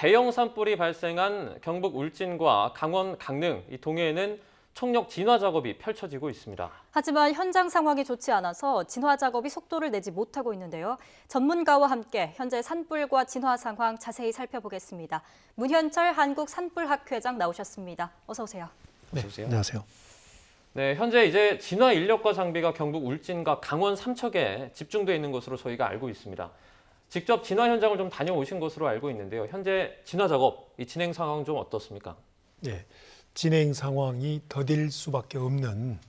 대형 산불이 발생한 경북 울진과 강원 강릉, 이 동해에는 총력 진화 작업이 펼쳐지고 있습니다. 하지만 현장 상황이 좋지 않아서 진화 작업이 속도를 내지 못하고 있는데요. 전문가와 함께 현재 산불과 진화 상황 자세히 살펴보겠습니다. 문현철 한국산불학회장 나오셨습니다. 어서 오세요. 네, 안녕하세요. 네, 현재 이제 진화 인력과 장비가 경북 울진과 강원 삼척에 집중돼 있는 것으로 저희가 알고 있습니다. 직접 진화 현장을 좀 다녀오신 것으로 알고 있는데요. 현재 진화 작업, 이 진행 상황 좀 어떻습니까? 네, 진행 상황이 더딜 수밖에 없는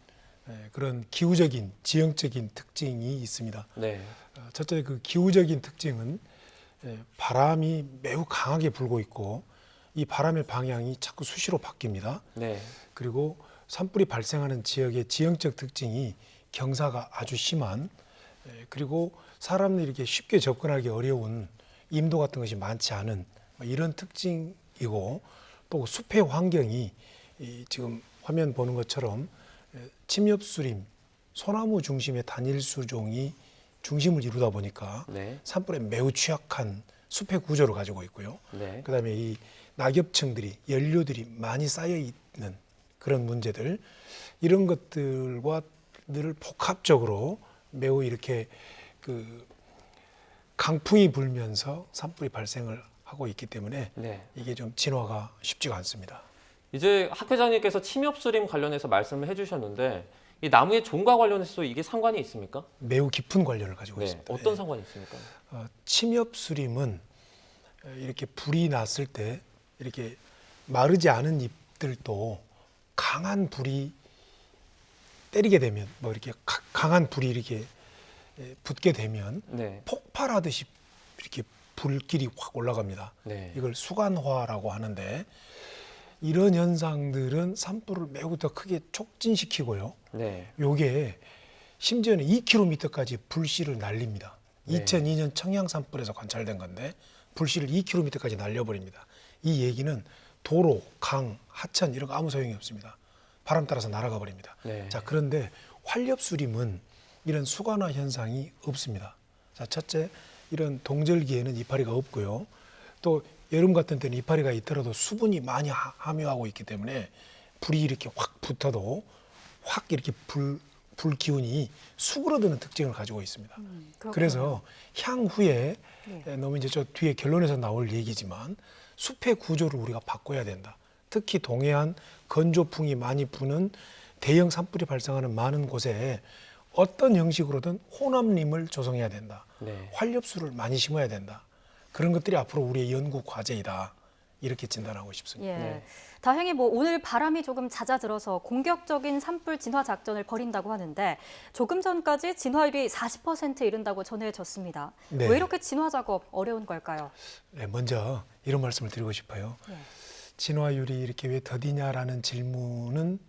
그런 기후적인, 지형적인 특징이 있습니다. 네. 첫째, 그 기후적인 특징은 바람이 매우 강하게 불고 있고 이 바람의 방향이 자꾸 수시로 바뀝니다. 네. 그리고 산불이 발생하는 지역의 지형적 특징이 경사가 아주 심한, 그리고 사람들이 이렇게 쉽게 접근하기 어려운 임도 같은 것이 많지 않은 이런 특징이고, 또 숲의 환경이 지금 화면 보는 것처럼 침엽수림, 소나무 중심의 단일 수종이 중심을 이루다 보니까 네. 산불에 매우 취약한 숲의 구조를 가지고 있고요. 네. 그다음에 이 낙엽층들이, 연료들이 많이 쌓여 있는 그런 문제들, 이런 것들과 늘 복합적으로 매우 이렇게 그 강풍이 불면서 산불이 발생을 하고 있기 때문에 네. 이게 좀 진화가 쉽지가 않습니다. 이제 학 회장님께서 침엽수림 관련해서 말씀을 해주셨는데 이 나무의 종과 관련해서 이게 상관이 있습니까? 매우 깊은 관련을 가지고 네. 있습니다. 어떤 상관이 있습니까? 침엽수림은 이렇게 불이 났을 때 이렇게 마르지 않은 잎들도 강한 불이 때리게 되면, 뭐 이렇게 강한 불이 이렇게 붙게 되면 네. 폭발하듯이 이렇게 불길이 확 올라갑니다. 네. 이걸 수간화라고 하는데, 이런 현상들은 산불을 매우 더 크게 촉진시키고요. 네. 요게 심지어는 2km까지 불씨를 날립니다. 네. 2002년 청양 산불에서 관찰된 건데 불씨를 2km까지 날려버립니다. 이 얘기는 도로, 강, 하천 이런 거 아무 소용이 없습니다. 바람 따라서 날아가 버립니다. 네. 자, 그런데 활엽수림은 이런 수간화 현상이 없습니다. 자, 첫째, 이런 동절기에는 이파리가 없고요. 또 여름 같은 때는 이파리가 있더라도 수분이 많이 함유하고 있기 때문에 불이 이렇게 확 붙어도 확 이렇게 불 기운이 수그러드는 특징을 가지고 있습니다. 그래서 향후에 너무 이제 저 뒤에 결론에서 나올 얘기지만 숲의 구조를 우리가 바꿔야 된다. 특히 동해안 건조풍이 많이 부는 대형 산불이 발생하는 많은 곳에 어떤 형식으로든 혼합림을 조성해야 된다. 네. 활엽수를 많이 심어야 된다. 그런 것들이 앞으로 우리의 연구 과제이다. 이렇게 진단하고 싶습니다. 예. 네. 다행히 오늘 바람이 조금 잦아들어서 공격적인 산불 진화 작전을 벌인다고 하는데 조금 전까지 진화율이 40% 이른다고 전해졌습니다. 네. 왜 이렇게 진화 작업 어려운 걸까요? 네, 먼저 이런 말씀을 드리고 싶어요. 예. 진화율이 이렇게 왜 더디냐라는 질문은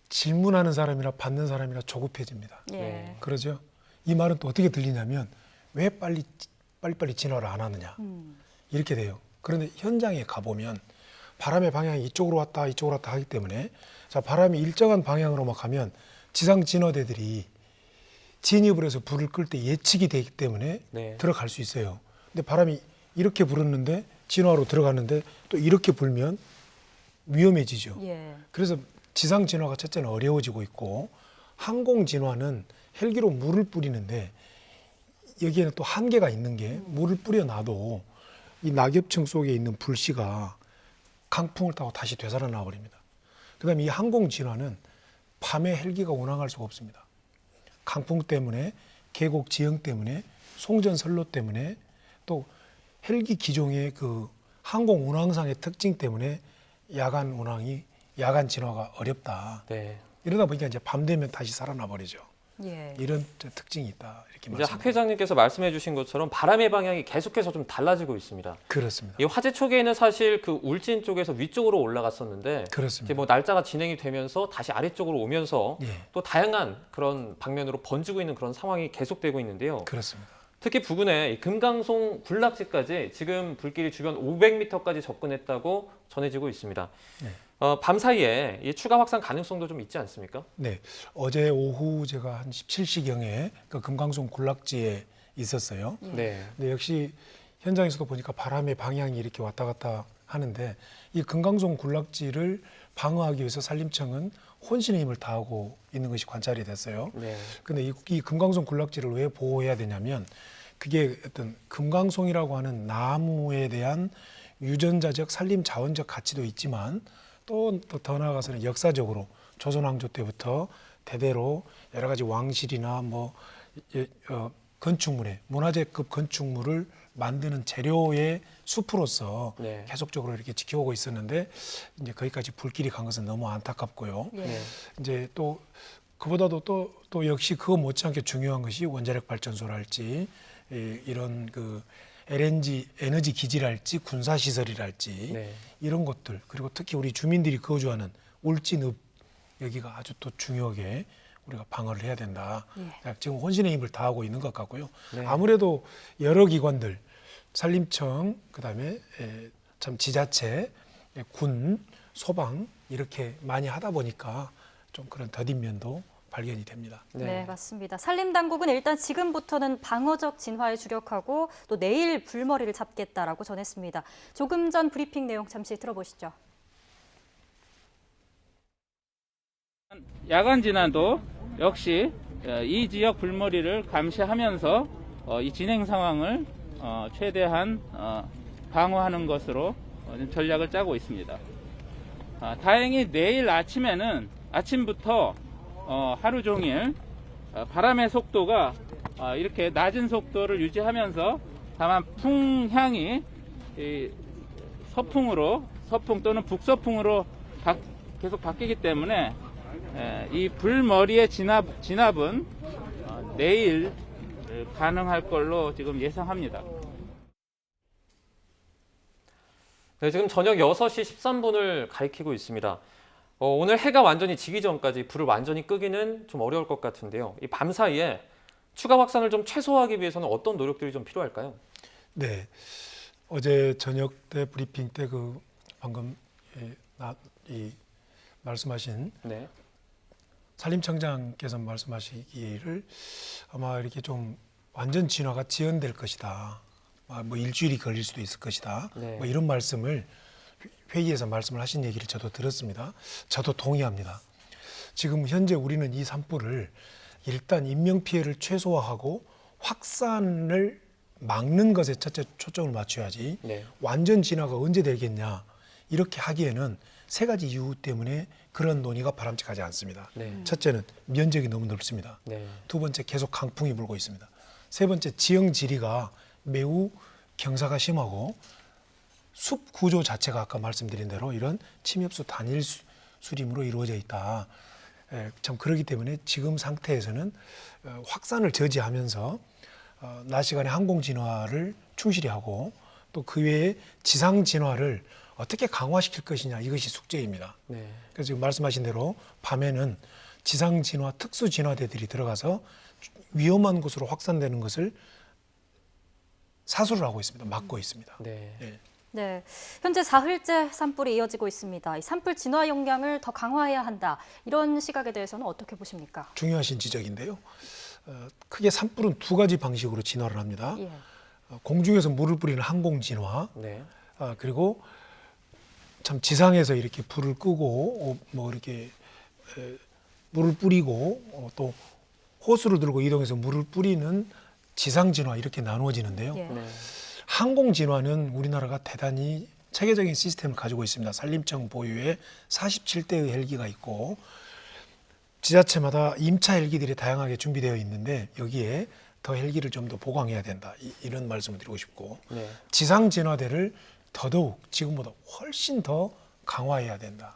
질문하는 사람이나 받는 사람이나 조급해집니다. 예. 네. 그러죠? 이 말은 또 어떻게 들리냐면 왜 빨리빨리 진화를 안 하느냐 이렇게 돼요. 그런데 현장에 가보면 바람의 방향이 이쪽으로 왔다 하기 때문에, 자, 바람이 일정한 방향으로만 가면 지상 진화대들이 진입을 해서 불을 끌 때 예측이 되기 때문에 네. 들어갈 수 있어요. 근데 바람이 이렇게 불었는데 진화로 들어갔는데 또 이렇게 불면 위험해지죠. 예. 그래서 지상 진화가 첫째는 어려워지고 있고, 항공 진화는 헬기로 물을 뿌리는데 여기에는 또 한계가 있는 게, 물을 뿌려놔도 이 낙엽층 속에 있는 불씨가 강풍을 타고 다시 되살아나 버립니다. 그다음에 이 항공 진화는 밤에 헬기가 운항할 수가 없습니다. 강풍 때문에, 계곡 지형 때문에, 송전 선로 때문에, 또 헬기 기종의 그 항공 운항상의 특징 때문에 야간 진화가 어렵다. 네. 이러다 보니까 이제 밤 되면 다시 살아나 버리죠. 예. 이런 특징이 있다. 이렇게 이제 학 말씀드립니다. 회장님께서 말씀해주신 것처럼 바람의 방향이 계속해서 좀 달라지고 있습니다. 그렇습니다. 이 화재 초기에는 사실 그 울진 쪽에서 위쪽으로 올라갔었는데 이제 그렇습니다. 뭐 날짜가 진행이 되면서 다시 아래쪽으로 오면서 예, 또 다양한 그런 방면으로 번지고 있는 그런 상황이 계속되고 있는데요. 그렇습니다. 특히 부근에 이 금강송 군락지까지 지금 불길이 주변 500m까지 접근했다고 전해지고 있습니다. 네. 밤 사이에 이 추가 확산 가능성도 좀 있지 않습니까? 네, 어제 오후 제가 한 17시경에 그 금강송 군락지에 있었어요. 네. 근데 역시 현장에서도 보니까 바람의 방향이 이렇게 왔다 갔다 하는데 이 금강송 군락지를 방어하기 위해서 산림청은 혼신의 힘을 다하고 있는 것이 관찰이 됐어요. 네. 근데 이 금강송 군락지를 왜 보호해야 되냐면 그게 어떤 금강송이라고 하는 나무에 대한 유전자적 산림 자원적 가치도 있지만 또 더 나아가서는 역사적으로 조선 왕조 때부터 대대로 여러 가지 왕실이나 뭐 건축물에 문화재급 건축물을 만드는 재료의 숲으로서 네. 계속적으로 이렇게 지켜오고 있었는데 이제 거기까지 불길이 간 것은 너무 안타깝고요. 예. 네. 이제 또 그보다도 또 역시 그거 못지않게 중요한 것이 원자력 발전소랄지 이런 그 LNG 에너지 기지랄지 군사 시설이랄지 네. 이런 것들 그리고 특히 우리 주민들이 거주하는 울진읍 여기가 아주 또 중요하게 우리가 방어를 해야 된다. 예. 지금 혼신의 힘을 다하고 있는 것 같고요. 네. 아무래도 여러 기관들 산림청 그다음에 참 지자체 군 소방 이렇게 많이 하다 보니까 좀 그런 더딘 면도 발견이 됩니다. 네, 맞습니다. 산림당국은 일단 지금부터는 방어적 진화에 주력하고 또 내일 불머리를 잡겠다라고 전했습니다. 조금 전 브리핑 내용 잠시 들어보시죠. 야간 진화도 역시 이 지역 불머리를 감시하면서 이 진행 상황을 최대한 방어하는 것으로 전략을 짜고 있습니다. 다행히 내일 아침부터 하루 종일 바람의 속도가 이렇게 낮은 속도를 유지하면서 다만 풍향이 서풍 또는 북서풍으로 계속 바뀌기 때문에 이 불머리의 진압은 내일 가능할 걸로 지금 예상합니다. 네, 지금 저녁 6시 13분을 가리키고 있습니다. 오늘 해가 완전히 지기 전까지 불을 완전히 끄기는 좀 어려울 것 같은데요. 이 밤 사이에 추가 확산을 좀 최소화하기 위해서는 어떤 노력들이 좀 필요할까요? 네, 어제 저녁 때 브리핑 때 그 방금 말씀하신 네. 산림청장께서 말씀하시기를 아마 이렇게 좀 완전 진화가 지연될 것이다. 뭐 일주일이 걸릴 수도 있을 것이다. 네. 뭐 이런 말씀을 회의에서 말씀을 하신 얘기를 저도 들었습니다. 저도 동의합니다. 지금 현재 우리는 이 산불을 일단 인명 피해를 최소화하고 확산을 막는 것에 첫째 초점을 맞춰야지 네. 완전 진화가 언제 되겠냐 이렇게 하기에는 세 가지 이유 때문에 그런 논의가 바람직하지 않습니다. 네. 첫째는 면적이 너무 넓습니다. 네. 두 번째 계속 강풍이 불고 있습니다. 세 번째 지형 지리가 매우 경사가 심하고 숲 구조 자체가 아까 말씀드린 대로 이런 침엽수 단일 수림으로 이루어져 있다. 참 그렇기 때문에 지금 상태에서는 확산을 저지하면서 낮 시간에 항공 진화를 충실히 하고 또 그 외에 지상 진화를 어떻게 강화시킬 것이냐 이것이 숙제입니다. 네. 그래서 지금 말씀하신 대로 밤에는 지상 진화 특수 진화대들이 들어가서 위험한 곳으로 확산되는 것을 사수를 하고 있습니다. 막고 있습니다. 네. 예. 네, 현재 사흘째 산불이 이어지고 있습니다. 이 산불 진화 역량을 더 강화해야 한다. 이런 시각에 대해서는 어떻게 보십니까? 중요하신 지적인데요. 크게 산불은 두 가지 방식으로 진화를 합니다. 예. 공중에서 물을 뿌리는 항공 진화, 네. 그리고 참 지상에서 이렇게 불을 끄고 뭐 이렇게 물을 뿌리고 또 호수를 들고 이동해서 물을 뿌리는 지상 진화 이렇게 나누어지는데요. 예. 네. 항공 진화는 우리나라가 대단히 체계적인 시스템을 가지고 있습니다. 산림청 보유에 47대의 헬기가 있고 지자체마다 임차 헬기들이 다양하게 준비되어 있는데 여기에 더 헬기를 좀 더 보강해야 된다. 이런 말씀을 드리고 싶고 네. 지상 진화대를 더더욱 지금보다 훨씬 더 강화해야 된다.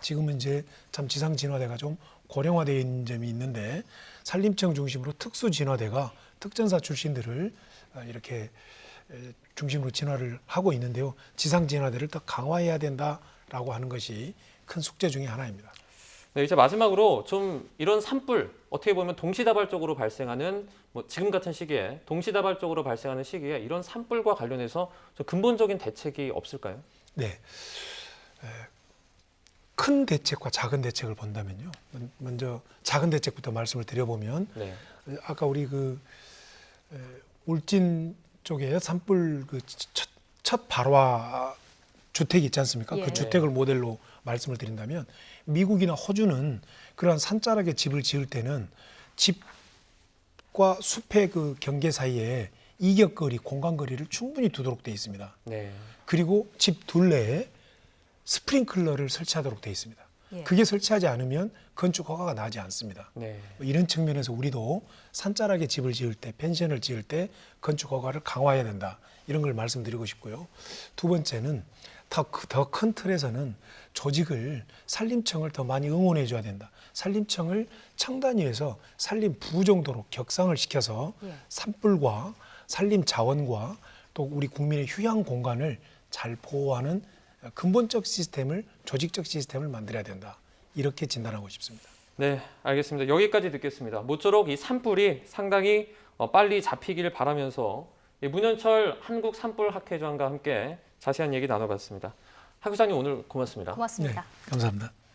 지금은 이제 참 지상 진화대가 좀 고령화되어 있는 점이 있는데 산림청 중심으로 특수 진화대가 특전사 출신들을 이렇게 중심으로 진화를 하고 있는데요. 지상 진화대를 더 강화해야 된다라고 하는 것이 큰 숙제 중에 하나입니다. 네, 이제 마지막으로 좀 이런 산불 어떻게 보면 동시다발적으로 발생하는 뭐 지금 같은 시기에 동시다발적으로 발생하는 시기에 이런 산불과 관련해서 좀 근본적인 대책이 없을까요? 네, 큰 대책과 작은 대책을 본다면요. 먼저 작은 대책부터 말씀을 드려보면 네. 아까 우리 울진 쪽에 산불 그 첫 발화 주택이 있지 않습니까? 예. 그 주택을 모델로 말씀을 드린다면 미국이나 호주는 그러한 산자락에 집을 지을 때는 집과 숲의 그 경계 사이에 이격거리, 공간거리를 충분히 두도록 되어 있습니다. 네. 그리고 집 둘레에 스프링클러를 설치하도록 되어 있습니다. 예. 그게 설치하지 않으면 건축 허가가 나지 않습니다. 네. 이런 측면에서 우리도 산자락에 집을 지을 때, 펜션을 지을 때 건축 허가를 강화해야 된다. 이런 걸 말씀드리고 싶고요. 두 번째는 더 큰 틀에서는 조직을 산림청을 더 많이 응원해 줘야 된다. 산림청을 청단위에서 산림부 정도로 격상을 시켜서 예. 산불과 산림 자원과 또 우리 국민의 휴양 공간을 잘 보호하는 근본적 시스템을, 조직적 시스템을 만들어야 된다. 이렇게 진단하고 싶습니다. 네, 알겠습니다. 여기까지 듣겠습니다. 모쪼록 이 산불이 상당히 빨리 잡히길 바라면서 이 문현철 한국산불학회장과 함께 자세한 얘기 나눠봤습니다. 학회장님 오늘 고맙습니다. 고맙습니다. 감사합니다.